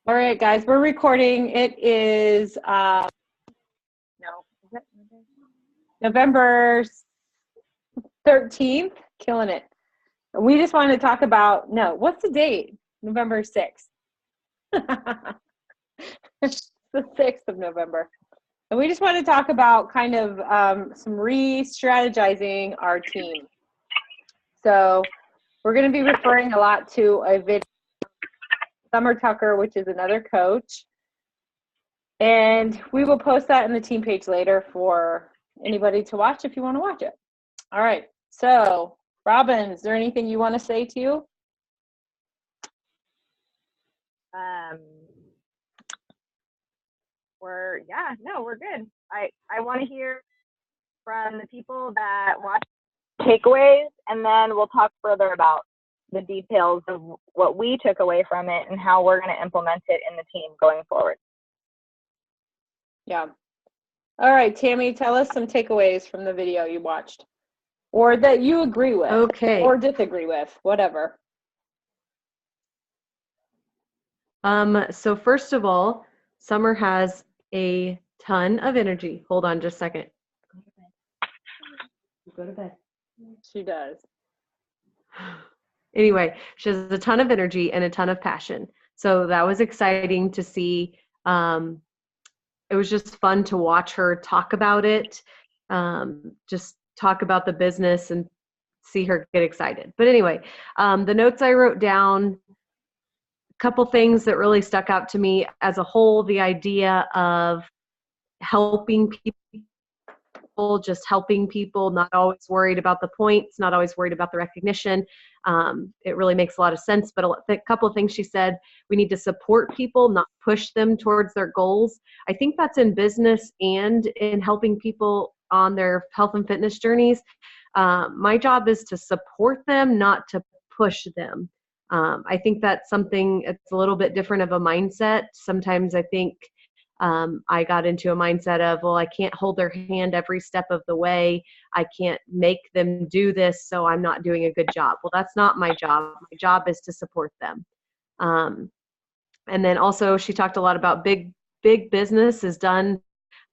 All right, guys, we're recording. It is November 13th. Killing it. We just wanted to talk about, what's the date? November 6th. It's the 6th of November. And we just want to talk about kind of some re-strategizing our team. So we're going to be referring a lot to a video, Summer Tucker, which is another coach. And we will post that in the team page later for anybody to watch if you want to watch it. All right. So, Robin, is there anything you want to say to you? We're good. I want to hear from the people that watch takeaways, and then we'll talk further about the details of what we took away from it and how we're going to implement it in the team going forward. Yeah. All right, Tammy, tell us some takeaways from the video you watched or that you agree with. Okay. Or disagree with, whatever. So first of all, Summer has a ton of energy. Hold on just a second. Go to bed. She does. Anyway, she has a ton of energy and a ton of passion. So that was exciting to see. It was just fun to watch her talk about it, just talk about the business and see her get excited. But anyway, the notes I wrote down, a couple things that really stuck out to me as a whole, the idea of helping people, just helping people, not always worried about the points, not always worried about the recognition. It really makes a lot of sense, but a couple of things she said, we need to support people, not push them towards their goals. I think that's in business and in helping people on their health and fitness journeys. My job is to support them, not to push them. I think that's something, it's a little bit different of a mindset. Sometimes I think I got into a mindset of, well, I can't hold their hand every step of the way. I can't make them do this, so I'm not doing a good job. Well, that's not my job. My job is to support them. And then also she talked a lot about big business is done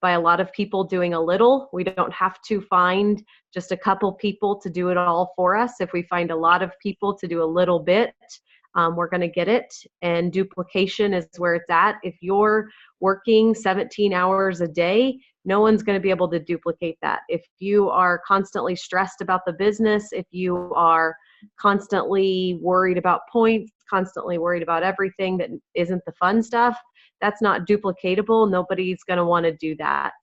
by a lot of people doing a little. We don't have to find just a couple people to do it all for us. If we find a lot of people to do a little bit, we're going to get it. And duplication is where it's at. If you're working 17 hours a day, no one's going to be able to duplicate that. If you are constantly stressed about the business, if you are constantly worried about points, constantly worried about everything that isn't the fun stuff, that's not duplicatable. Nobody's going to want to do that.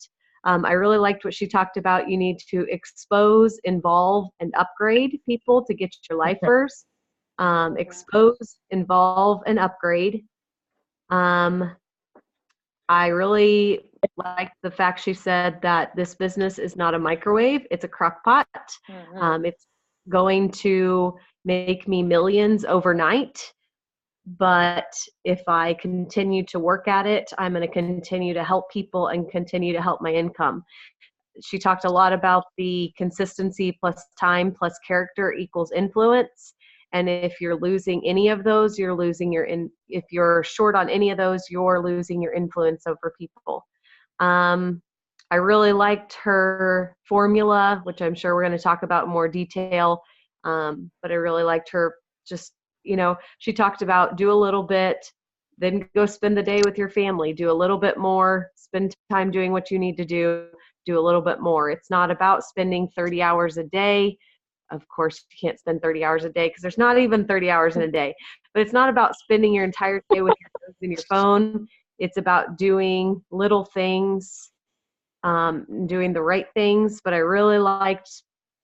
I really liked what she talked about. You need to expose, involve, and upgrade people to get your lifers. Expose, involve, and upgrade. I really liked the fact she said that this business is not a microwave, it's a crock pot. Mm-hmm. It's going to make me millions overnight, but if I continue to work at it, I'm going to continue to help people and continue to help my income. She talked a lot about the consistency plus time plus character equals influence. And if you're losing any of those, you're losing if you're short on any of those, you're losing your influence over people. I really liked her formula, which I'm sure we're going to talk about in more detail. But I really liked her just, she talked about do a little bit, then go spend the day with your family, do a little bit more, spend time doing what you need to do a little bit more. It's not about spending 30 hours a day. Of course, you can't spend 30 hours a day because there's not even 30 hours in a day. But it's not about spending your entire day with your kids and your phone. It's about doing little things, doing the right things. But I really liked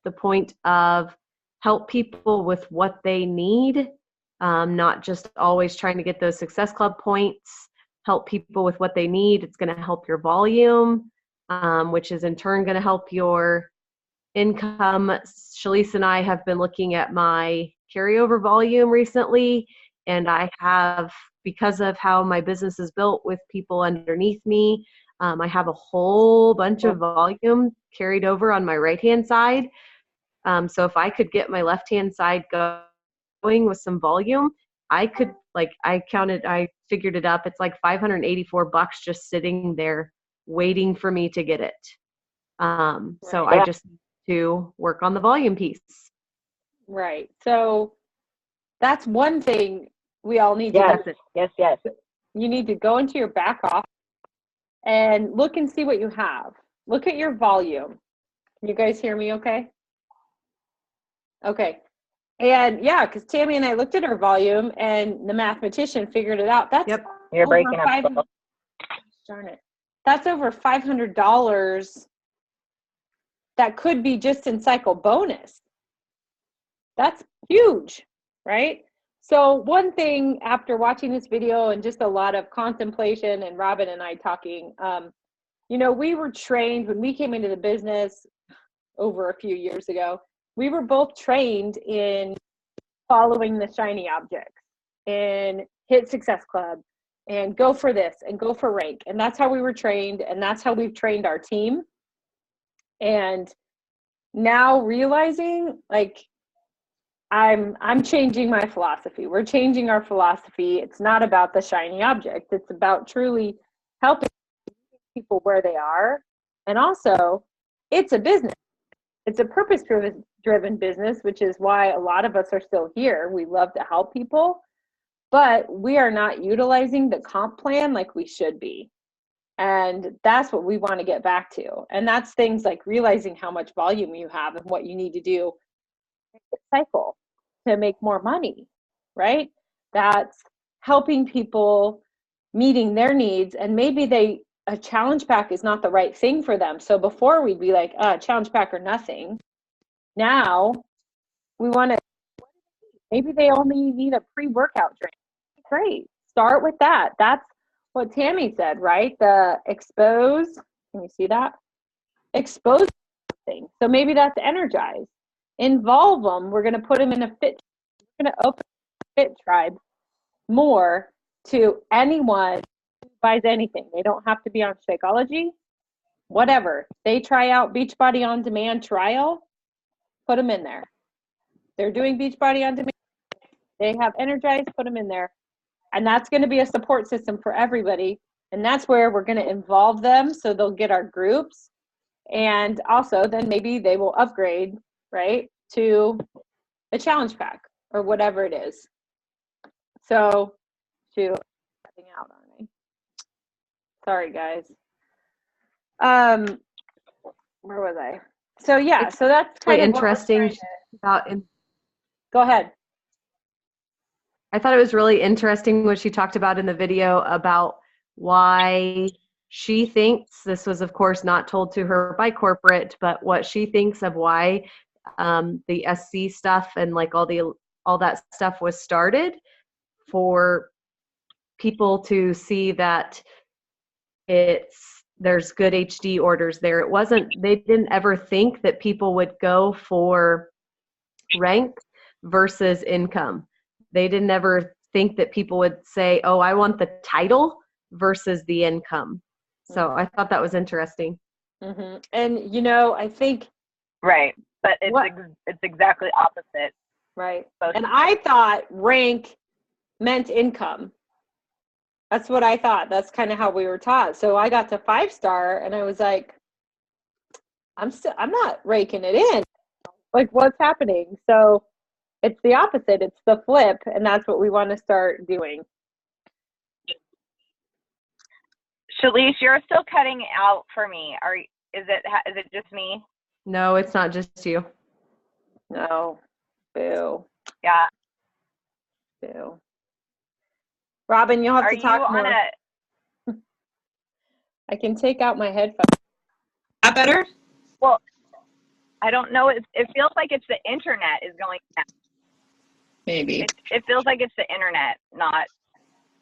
the point of help people with what they need, not just always trying to get those Success Club points. Help people with what they need. It's going to help your volume, which is in turn going to help your income. Shalise and I have been looking at my carryover volume recently, and I have, because of how my business is built with people underneath me, I have a whole bunch of volume carried over on my right-hand side. So if I could get my left-hand side going with some volume, I figured it up. It's like $584 just sitting there waiting for me to get it. So I just need to work on the volume piece. Right. So that's one thing we all need to do. Yes. You need to go into your back office and look and see what you have. Look at your volume. Can you guys hear me okay? Okay. And yeah, because Tammy and I looked at our volume and the mathematician figured it out. That's You're breaking up. Darn it. That's over $500 that could be just in cycle bonus. That's huge, right? So one thing after watching this video and just a lot of contemplation and Robin and I talking, we were trained when we came into the business over a few years ago. We were both trained in following the shiny objects and hit Success Club and go for this and go for rank. And that's how we were trained, and that's how we've trained our team. And now realizing, like, I'm changing my philosophy. We're changing our philosophy. It's not about the shiny object. It's about truly helping people where they are. And also, it's a business. It's a purpose-driven business, which is why a lot of us are still here. We love to help people, but we are not utilizing the comp plan like we should be. And that's what we want to get back to. And that's things like realizing how much volume you have and what you need to do cycle to make more money, right? That's helping people meeting their needs, and maybe a challenge pack is not the right thing for them. So before we'd be like, challenge pack or nothing. Now we want to, maybe they only need a pre-workout drink. Great. Start with that. That's what Tammy said, right? The expose, can you see that? Expose thing. So maybe that's energize. Involve them. We're going to put them in a fit. We're going to open a fit tribe more to anyone who buys anything. They don't have to be on Shakeology. Whatever. They try out Beachbody On Demand trial, put them in there. They're doing Beachbody On Demand. They have Energize, put them in there. And that's going to be a support system for everybody. And that's where we're going to involve them so they'll get our groups. And also then maybe they will upgrade, right, to a challenge pack or whatever it is. So, cutting out, aren't I? Sorry, guys. Where was I? So yeah, it's so that's really kind of interesting. Go ahead. I thought it was really interesting what she talked about in the video about why she thinks, this was of course not told to her by corporate, but what she thinks of why the SC stuff and like all that stuff was started, for people to see that there's good HD orders there. They didn't ever think that people would go for rank versus income. They didn't ever think that people would say, oh, I want the title versus the income. So I thought that was interesting. Mm-hmm. And, I think. Right. But it's exactly opposite. Right. And I thought rank meant income. That's what I thought. That's kind of how we were taught. So I got to 5-star and I was like, I'm not raking it in. Like, what's happening? So it's the opposite. It's the flip. And that's what we want to start doing. Shalice, you're still cutting out for me. Is it just me? No, it's not just you. No. Boo. Yeah. Boo. Robin, you'll have to talk more. I can take out my headphones. That better? Well, I don't know. It feels like it's the internet is going down. Maybe. It feels like it's the internet, not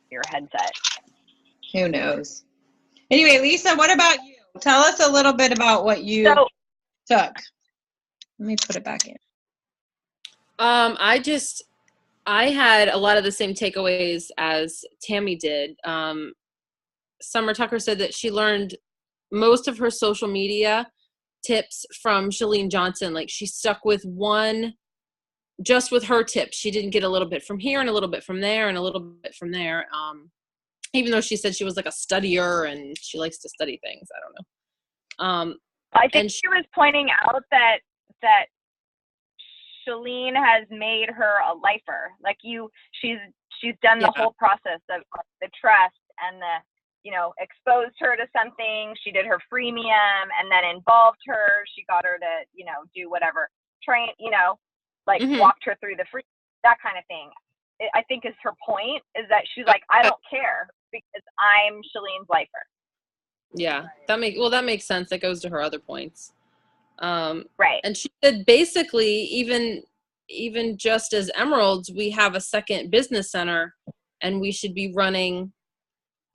your headset. Who knows? Anyway, Lisa, what about you? Tell us a little bit about what you took. Let me put it back in. I had a lot of the same takeaways as Tammy did. Summer Tucker said that she learned most of her social media tips from Chalene Johnson. Like, she stuck with one just with her tips. She didn't get a little bit from here and a little bit from there and a little bit from there. Even though she said she was like a studier and she likes to study things. I don't know. I think she was pointing out that Shalene has made her a lifer. Like she's done the whole process of the trust and the, exposed her to something. She did her freemium and then involved her. She got her to, do whatever, train, walked her through the free, that kind of thing. I think is her point, is that she's like, I don't care because I'm Shalene's lifer. Yeah, that makes sense. That goes to her other points. Right. And she said basically even just as Emeralds, we have a second business center and we should be running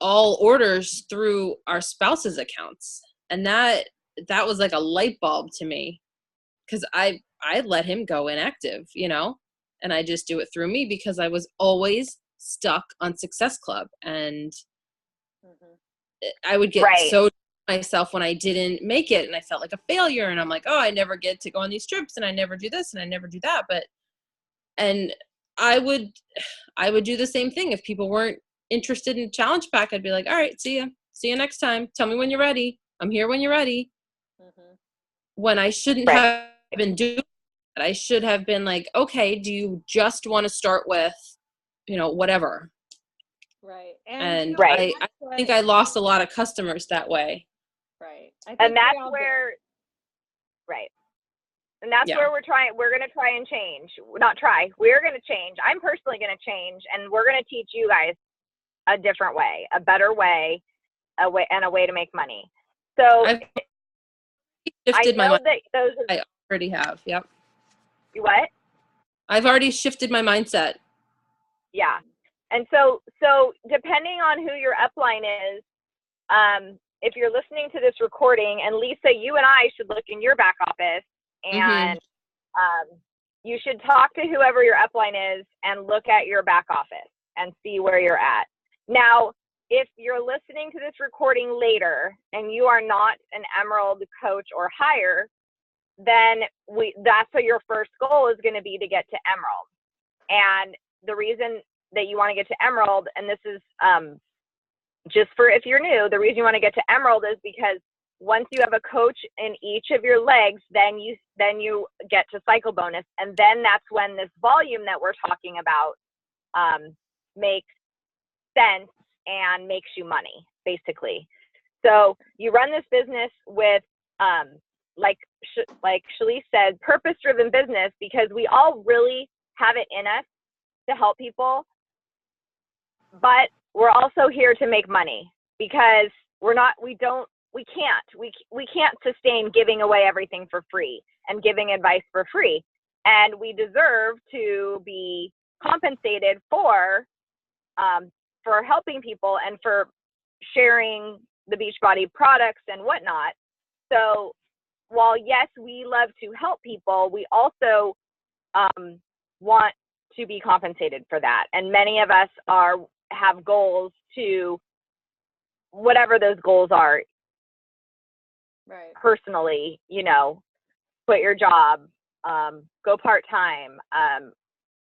all orders through our spouse's accounts. And that was like a light bulb to me, because I let him go inactive, and I just do it through me because I was always stuck on Success Club, and I would get so myself when I didn't make it, and I felt like a failure, and I'm like, oh, I never get to go on these trips, and I never do this and I never do that. And I would do the same thing if people weren't interested in challenge pack. I'd be like, all right, see you next time, tell me when you're ready, I'm here when you're ready. When I shouldn't have been doing that. I should have been like, okay, do you just want to start with whatever? Right. And I think I lost a lot of customers that way. Right. And that's where we're going to try and change. Not try. We're going to change. I'm personally going to change, and we're going to teach you guys a different way, a better way, a way to make money. So I've shifted my mind. That I already have. Yep. You what? I've already shifted my mindset. Yeah. And so depending on who your upline is, if you're listening to this recording, and Lisa, you and I should look in your back office, and you should talk to whoever your upline is and look at your back office and see where you're at. Now, if you're listening to this recording later and you are not an Emerald coach or higher, then that's what your first goal is going to be, to get to Emerald. And the reason that you want to get to Emerald, and this is just for if you're new, the reason you want to get to Emerald is because once you have a coach in each of your legs, then you get to cycle bonus, and then that's when this volume that we're talking about makes sense and makes you money, basically. So you run this business with like Shalise said, purpose-driven business, because we all really have it in us to help people, but we're also here to make money, because we can't sustain giving away everything for free and giving advice for free. And we deserve to be compensated for helping people and for sharing the Beachbody products and whatnot. So while yes, we love to help people, we also want to be compensated for that. And many of us have goals to whatever those goals are. Right. Personally, quit your job, go part-time,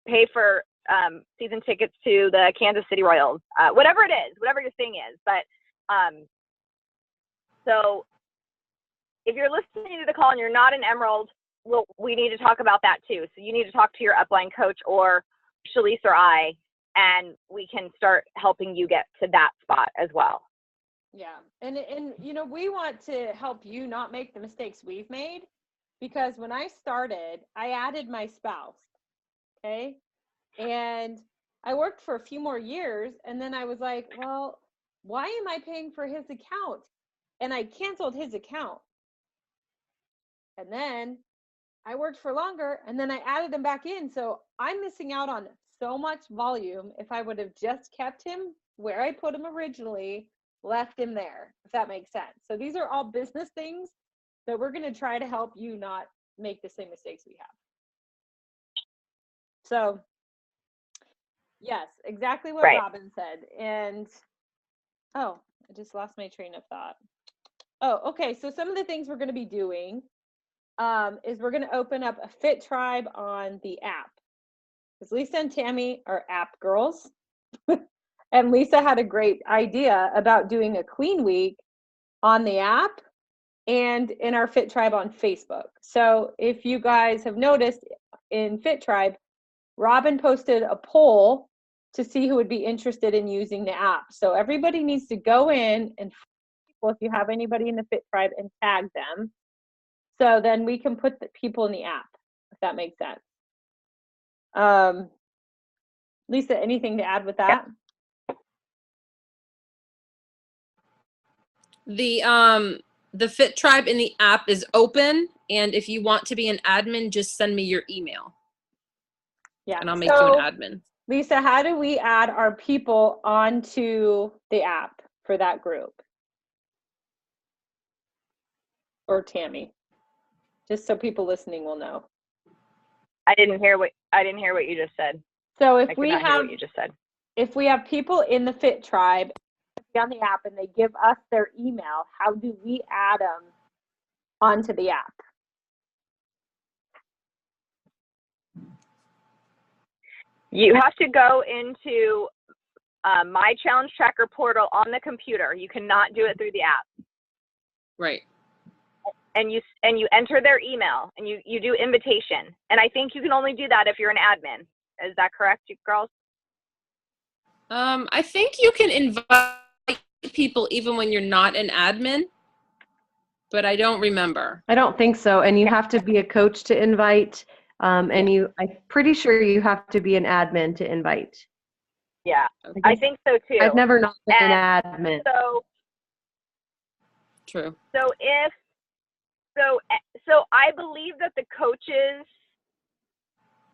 pay for season tickets to the Kansas City Royals, whatever it is, whatever your thing is. But so if you're listening to the call and you're not an Emerald, well, we need to talk about that too. So you need to talk to your upline coach or Shalise or I, and we can start helping you get to that spot as well. Yeah. And we want to help you not make the mistakes we've made, because when I started, I added my spouse. Okay. And I worked for a few more years, and then I was like, well, why am I paying for his account? And I canceled his account. And then I worked for longer, and then I added him back in. So I'm missing out on so much volume if I would have just kept him where I put him originally, left him there, if that makes sense. So these are all business things that we're going to try to help you not make the same mistakes we have. So yes, exactly what Robin said. And I just lost my train of thought. Oh, okay. So some of the things we're going to be doing is we're going to open up a Fit Tribe on the app. because Lisa and Tammy are app girls. And Lisa had a great idea about doing a clean week on the app and in our Fit Tribe on Facebook. So if you guys have noticed in Fit Tribe, Robin posted a poll to see who would be interested in using the app. So everybody needs to go in and, if you have anybody in the Fit Tribe, and tag them. So then we can put the people in the app, if that makes sense. Lisa, anything to add with that? The Fit Tribe in the app is open, and if you want to be an admin, just send me your email. Yeah. And I'll make you an admin. Lisa, how do we add our people onto the app for that group? Or Tammy, just so people listening will know. I didn't hear what you just said. So if I we could not hear have, what you just said. if we have people in the Fit Tribe on the app and they give us their email, how do we add them onto the app? You have to go into My Challenge Tracker portal on the computer. You cannot do it through the app. Right. And you enter their email and you do invitation. And I think you can only do that if you're an admin. Is that correct, you girls? I think you can invite people even when you're not an admin, but I don't remember. I don't think so. And you have to be a coach to invite. And I'm pretty sure you have to be an admin to invite. Yeah, I think so too. I've never not been an admin. So True. So I believe that the coaches,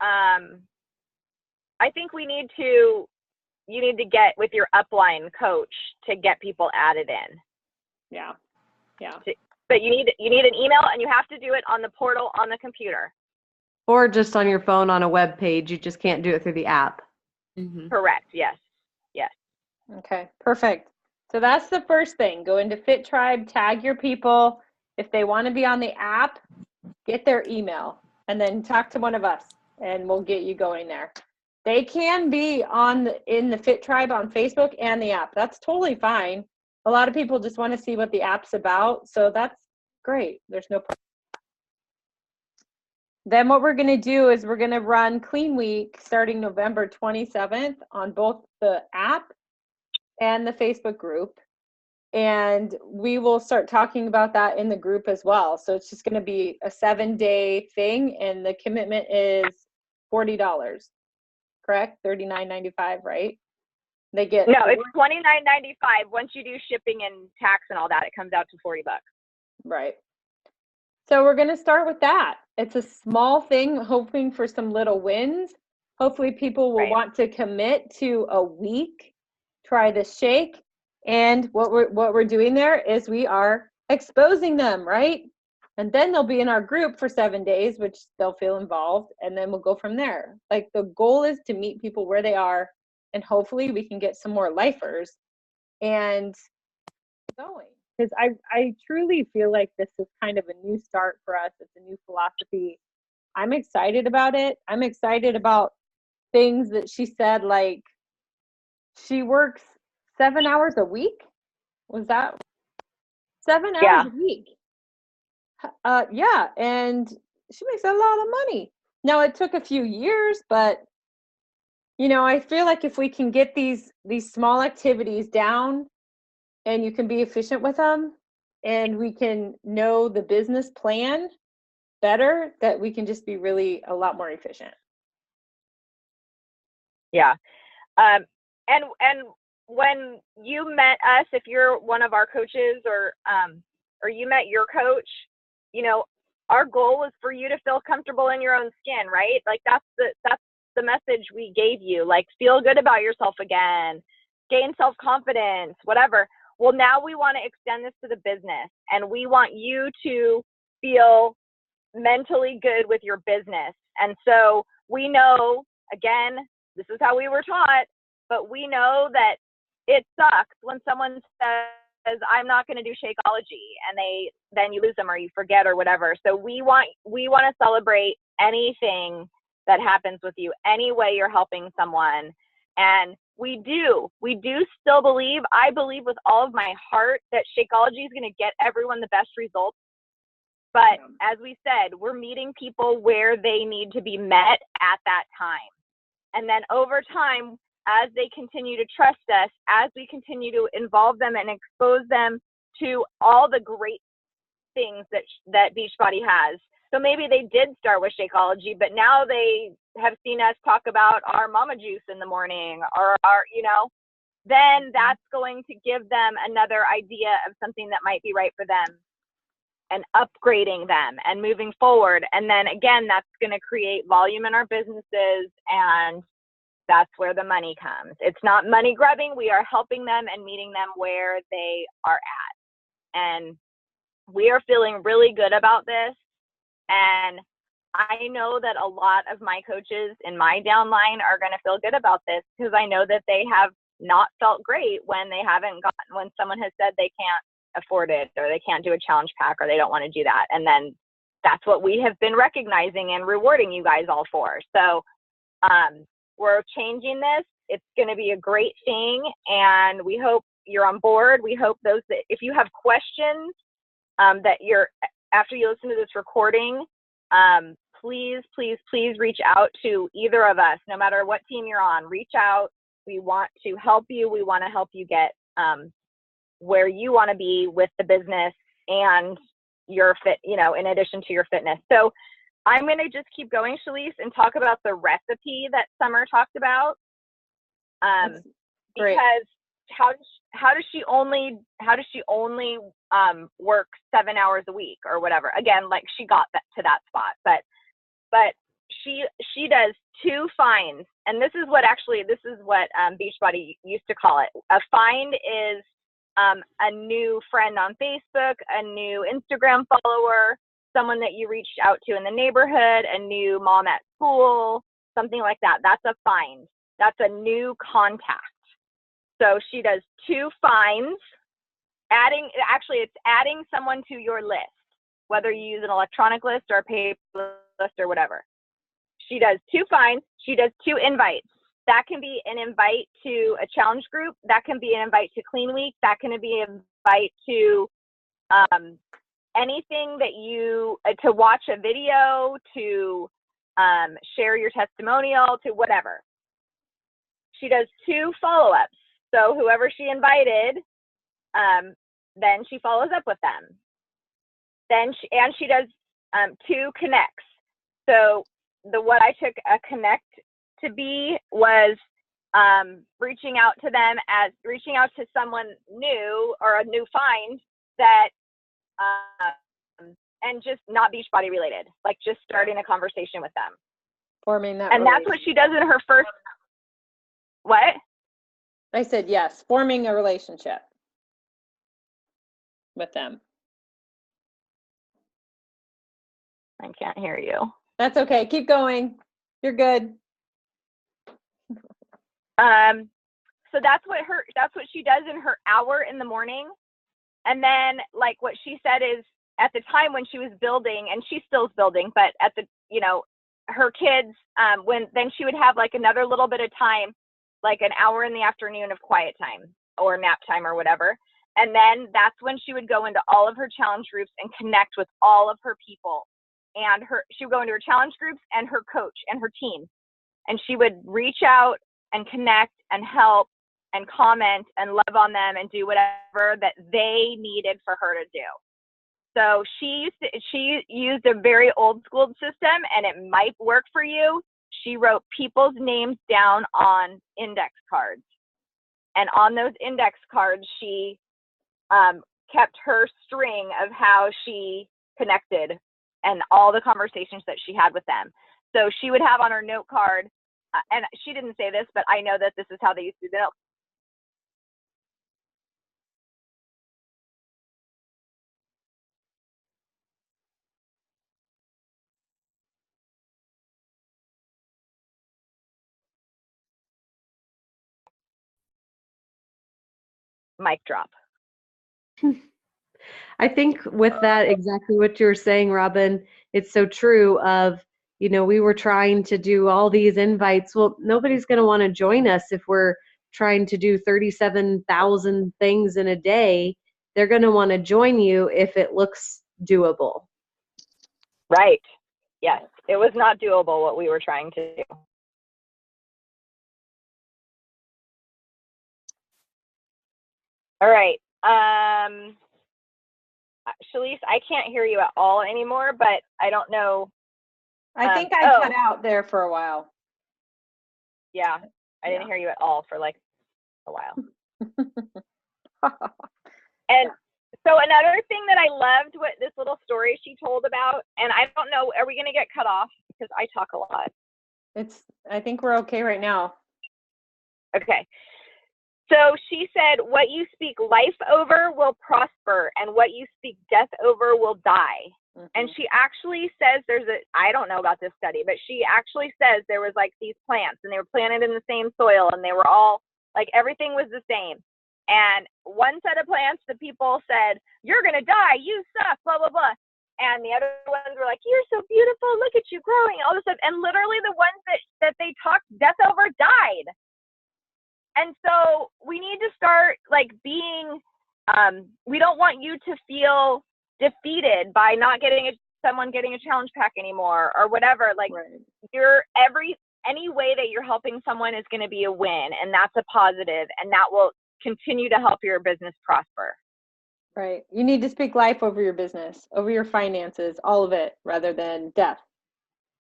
I think you need to get with your upline coach to get people added in. Yeah. But you need an email, and you have to do it on the portal on the computer. Or just on your phone on a web page. You just can't do it through the app. Mm-hmm. Correct. Yes. Okay, perfect. So that's the first thing. Go into Fit Tribe, tag your people. If they want to be on the app, get their email and then talk to one of us and we'll get you going there. They can be in the Fit Tribe on Facebook and the app. That's totally fine. A lot of people just want to see what the app's about. So that's great. There's no problem. Then what we're going to do is we're going to run Clean Week starting November 27th on both the app and the Facebook group. And we will start talking about that in the group as well. So it's just going to be a 7-day thing, and the commitment is $40, correct? $39.95, right? They get no, it's $29.95. Once you do shipping and tax and all that, it comes out to $40. Right. So we're going to start with that. It's a small thing, hoping for some little wins. Hopefully people will want to commit to a week, try the shake. And what we're doing there is we are exposing them, right? And then they'll be in our group for 7 days, which they'll feel involved, and then we'll go from there. Like, the goal is to meet people where they are, and hopefully we can get some more lifers and going. Because I truly feel like this is kind of a new start for us. It's a new philosophy. I'm excited about it. I'm excited about things that she said, like she works 7 hours a week. Was that 7 hours a week? Yeah, and she makes a lot of money. Now, it took a few years, but I feel like if we can get these small activities down and you can be efficient with them and we can know the business plan better, that we can just be really a lot more efficient. Yeah. And when you met us, if you're one of our coaches or you met your coach, our goal was for you to feel comfortable in your own skin, right? Like that's the message we gave you, like feel good about yourself again, gain self-confidence, whatever. Well, now we want to extend this to the business, and we want you to feel mentally good with your business. And so we know, again, this is how we were taught, but we know that it sucks when someone says, I'm not going to do Shakeology, and then you lose them or you forget or whatever. So we want to celebrate anything that happens with you, any way you're helping someone. And we do still believe, I believe with all of my heart, that Shakeology is going to get everyone the best results. But as we said, we're meeting people where they need to be met at that time. And then over time, as they continue to trust us, as we continue to involve them and expose them to all the great things that Beachbody has. So maybe they did start with Shakeology, but now they have seen us talk about our mama juice in the morning, or our, then that's going to give them another idea of something that might be right for them, and upgrading them and moving forward. And then again, that's going to create volume in our businesses, and that's where the money comes. It's not money grubbing. We are helping them and meeting them where they are at. And we are feeling really good about this. And I know that a lot of my coaches in my downline are going to feel good about this, because I know that they have not felt great when when someone has said they can't afford it, or they can't do a challenge pack, or they don't want to do that. And then that's what we have been recognizing and rewarding you guys all for. So we're changing this. It's going to be a great thing, and we hope you're on board. We hope those that, if you have questions after you listen to this recording, please reach out to either of us, no matter what team you're on. Reach out. We want to help you. We want to help you get where you want to be with the business and your fit, in addition to your fitness. So I'm going to just keep going, Shalise, and talk about the recipe that Summer talked about. Because how does she only work 7 hours a week or whatever? Again, like, she got to that spot, but she does 2 finds, and this is what Beachbody used to call it. A find is a new friend on Facebook, a new Instagram follower, someone that you reached out to in the neighborhood, a new mom at school, something like that. That's a find. That's a new contact. So she does 2 finds, it's adding someone to your list, whether you use an electronic list or a paper list or whatever. She does 2 finds. She does 2 invites. That can be an invite to a challenge group. That can be an invite to Clean Week. That can be an invite to anything that to watch a video, to share your testimonial, to whatever. She does 2 follow-ups. So whoever she invited, then she follows up with them. Then she does 2 connects. So what I took a connect to be was reaching out to someone new, or a new find that, and just not Beachbody related, like just starting a conversation with them. Forming that. And that's what she does in her first. What? I said yes, forming a relationship with them. I can't hear you. That's okay. Keep going. You're good. So that's what she does in her hour in the morning. And then, like, what she said is, at the time when she was building, and she still is building, but at the, her kids, then she would have like another little bit of time, like an hour in the afternoon of quiet time or nap time or whatever. And then that's when she would go into all of her challenge groups and connect with all of her people. And she would go into her challenge groups and her coach and her team. And she would reach out and connect and help and comment and love on them and do whatever that they needed for her to do. So she used a very old school system, and it might work for you. She wrote people's names down on index cards. And on those index cards, she kept her string of how she connected and all the conversations that she had with them. So she would have on her note card, and she didn't say this, but I know that this is how they used to do it. Mic drop. I think with that, exactly what you're saying, Robin, it's so true of we were trying to do all these invites. Well, nobody's going to want to join us if we're trying to do 37,000 things in a day. They're going to want to join you if it looks doable. Right. Yes. It was not doable what we were trying to do. All right. Shalise, I can't hear you at all anymore, but I don't know. I think I cut out there for a while. Yeah. I didn't hear you at all for like a while. And so another thing that I loved, what this little story she told about, and I don't know, are we going to get cut off? Because I talk a lot. I think we're okay right now. Okay. So she said, what you speak life over will prosper, and what you speak death over will die. Mm-hmm. And she actually says I don't know about this study, but she actually says there was like these plants, and they were planted in the same soil, and they were all like, everything was the same. And one set of plants, the people said, you're going to die, you suck, blah, blah, blah. And the other ones were like, you're so beautiful, look at you growing, all this stuff. And literally the ones that they talked death over died. And so we need to start like being, we don't want you to feel defeated by not getting someone getting a challenge pack anymore or whatever. Like right. Any way that you're helping someone is going to be a win, and that's a positive, and that will continue to help your business prosper. Right. You need to speak life over your business, over your finances, all of it, rather than death,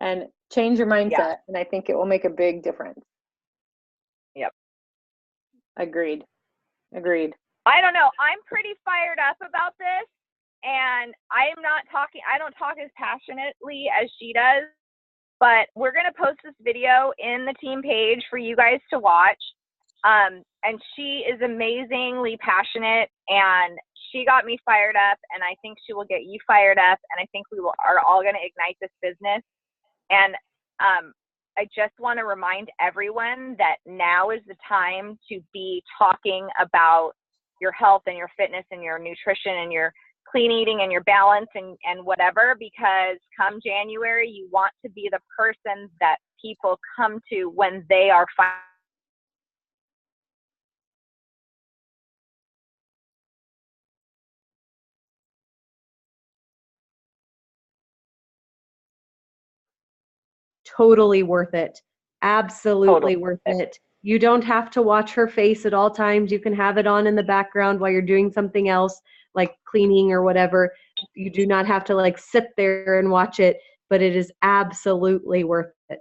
and change your mindset. Yeah. And I think it will make a big difference. Yep. Agreed. I don't know. I'm pretty fired up about this, and I don't talk as passionately as she does, but we're going to post this video in the team page for you guys to watch. And she is amazingly passionate, and she got me fired up, and I think she will get you fired up, and I think we are all going to ignite this business. And I just want to remind everyone that now is the time to be talking about your health and your fitness and your nutrition and your clean eating and your balance and whatever, because come January, you want to be the person that people come to when they are fine. Totally worth it. Absolutely worth it. You don't have to watch her face at all times. You can have it on in the background while you're doing something else, like cleaning or whatever. You do not have to like sit there and watch it, but it is absolutely worth it.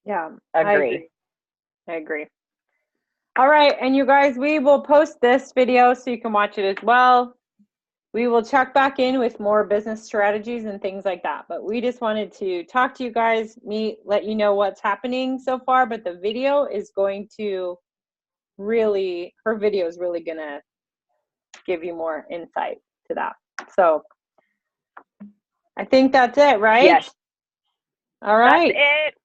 Yeah, I agree. All right, and you guys, we will post this video so you can watch it as well. We will check back in with more business strategies and things like that. But we just wanted to talk to you guys, let you know what's happening so far. But the video is going to her video is really going to give you more insight to that. So I think that's it, right? Yes. All right. That's it.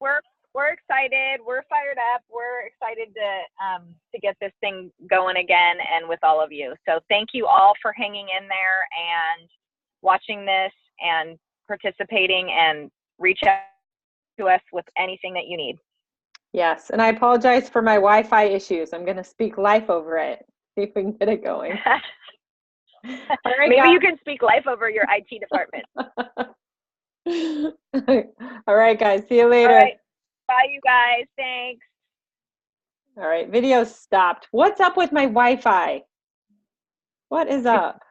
We're excited. We're fired up. We're excited to get this thing going again and with all of you. So thank you all for hanging in there and watching this and participating, and reach out to us with anything that you need. Yes, and I apologize for my Wi-Fi issues. I'm going to speak life over it. See if we can get it going. All right, maybe you can speak life over your IT department. All right, guys. See you later. All right. Bye, you guys. Thanks. All right. Video stopped. What's up with my Wi-Fi? What is up?